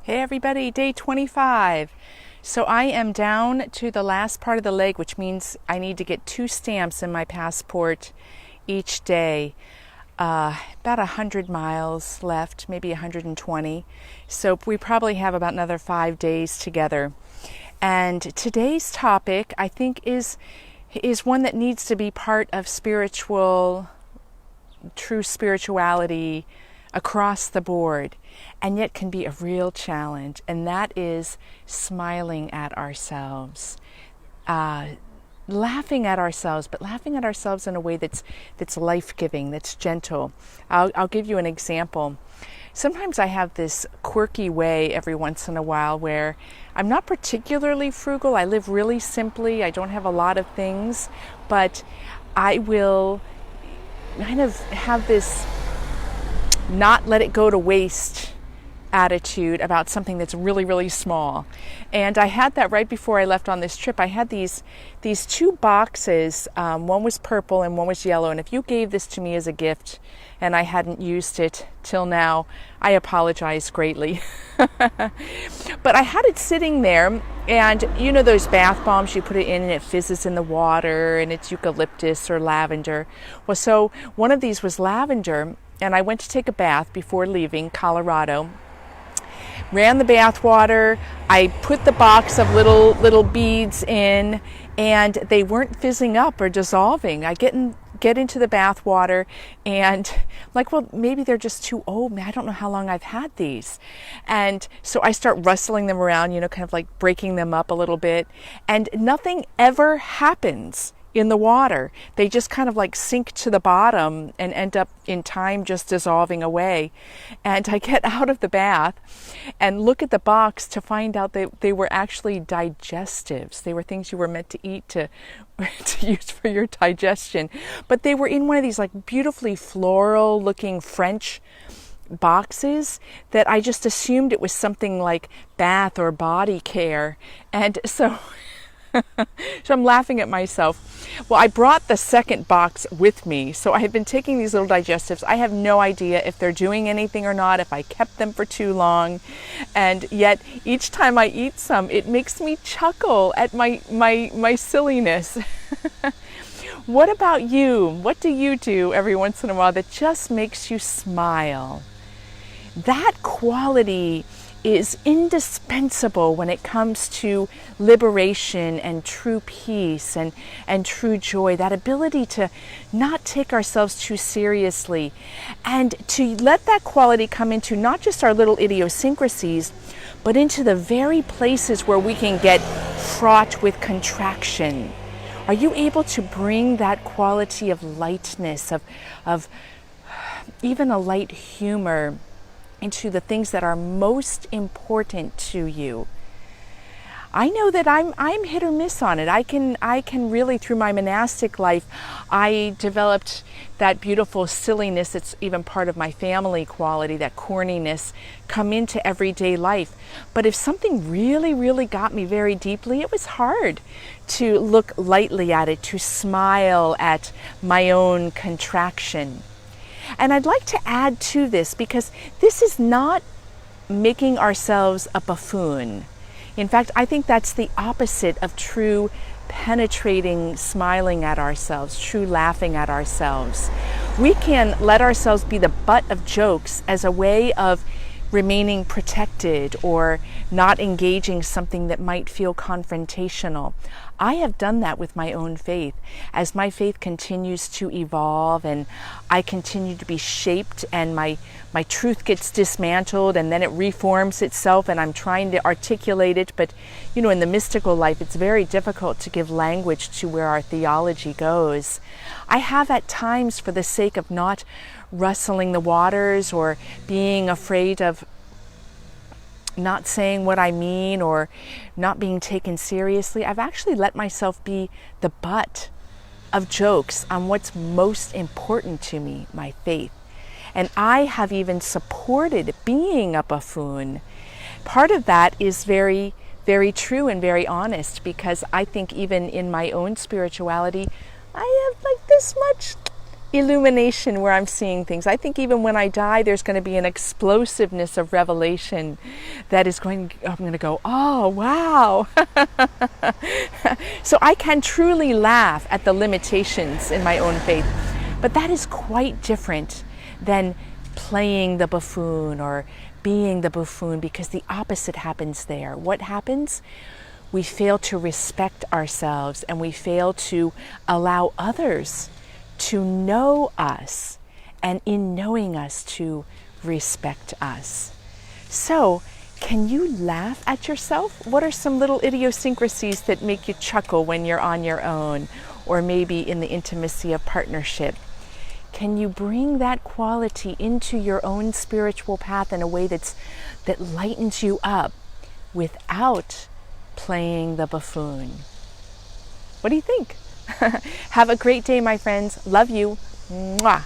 Hey everybody, day 25. So I am down to the last part of the leg, which means I need to get 2 stamps in my passport each day. About 100 miles left, maybe 120. So we probably have about another 5 days together. And today's topic, I think, is one that needs to be part of true spirituality across the board, and yet can be a real challenge, and that is smiling at ourselves, laughing at ourselves, but laughing at ourselves in a way that's life-giving, that's gentle. I'll give you an example. Sometimes I have this quirky way every once in a while where I'm not particularly frugal. I live really simply. I don't have a lot of things, but I will kind of have this not let it go to waste attitude about something that's really, really small. And I had that right before I left on this trip. I had these 2 boxes. One was purple and one was yellow. And if you gave this to me as a gift and I hadn't used it till now, I apologize greatly. But I had it sitting there, and you know those bath bombs, you put it in and it fizzes in the water, and it's eucalyptus or lavender. Well, so one of these was lavender, and I went to take a bath before leaving Colorado. Ran the bath water. I put the box of little beads in, and they weren't fizzing up or dissolving. I get into the bath water, and like, well, maybe they're just too old. I don't know how long I've had these. And so I start rustling them around, kind of like breaking them up a little bit, and nothing ever happens in the water. They just kind of like sink to the bottom and end up in time just dissolving away. And I get out of the bath and look at the box to find out that they were actually digestives. They were things you were meant to eat to use for your digestion. But they were in one of these like beautifully floral looking French boxes that I just assumed it was something like bath or body care. And so I'm laughing at myself. Well, I brought the second box with me. So I had been taking these little digestives. I have no idea if they're doing anything or not, if I kept them for too long. And yet each time I eat some, it makes me chuckle at my silliness. What about you? What do you do every once in a while that just makes you smile? That quality is indispensable when it comes to liberation and true peace and true joy. That ability to not take ourselves too seriously, and to let that quality come into not just our little idiosyncrasies, but into the very places where we can get fraught with contraction. Are you able to bring that quality of lightness, of even a light humor, into the things that are most important to you? I know that I'm hit or miss on it. I can really, through my monastic life, I developed that beautiful silliness that's even part of my family quality, that corniness, come into everyday life. But if something really, really got me very deeply, it was hard to look lightly at it, to smile at my own contraction. And I'd like to add to this, because this is not making ourselves a buffoon. In fact, I think that's the opposite of true penetrating smiling at ourselves, true laughing at ourselves. We can let ourselves be the butt of jokes as a way of remaining protected or not engaging something that might feel confrontational. I have done that with my own faith. As my faith continues to evolve and I continue to be shaped, and my truth gets dismantled and then it reforms itself, and I'm trying to articulate it, but in the mystical life it's very difficult to give language to where our theology goes. I have at times, for the sake of not rustling the waters or being afraid of not saying what I mean or not being taken seriously, I've actually let myself be the butt of jokes on what's most important to me, my faith. And I have even supported being a buffoon. Part of that is very, very true and very honest, because I think even in my own spirituality, I have like this much illumination where I'm seeing things. I think even when I die, there's going to be an explosiveness of revelation that is I'm going to go, oh, wow. So I can truly laugh at the limitations in my own faith, but that is quite different than playing the buffoon or being the buffoon, because the opposite happens there. What happens? We fail to respect ourselves, and we fail to allow others to know us, and in knowing us to respect us. So, can you laugh at yourself? What are some little idiosyncrasies that make you chuckle when you're on your own, or maybe in the intimacy of partnership? Can you bring that quality into your own spiritual path in a way that lightens you up without playing the buffoon? What do you think? Have a great day, my friends. Love you. Mwah.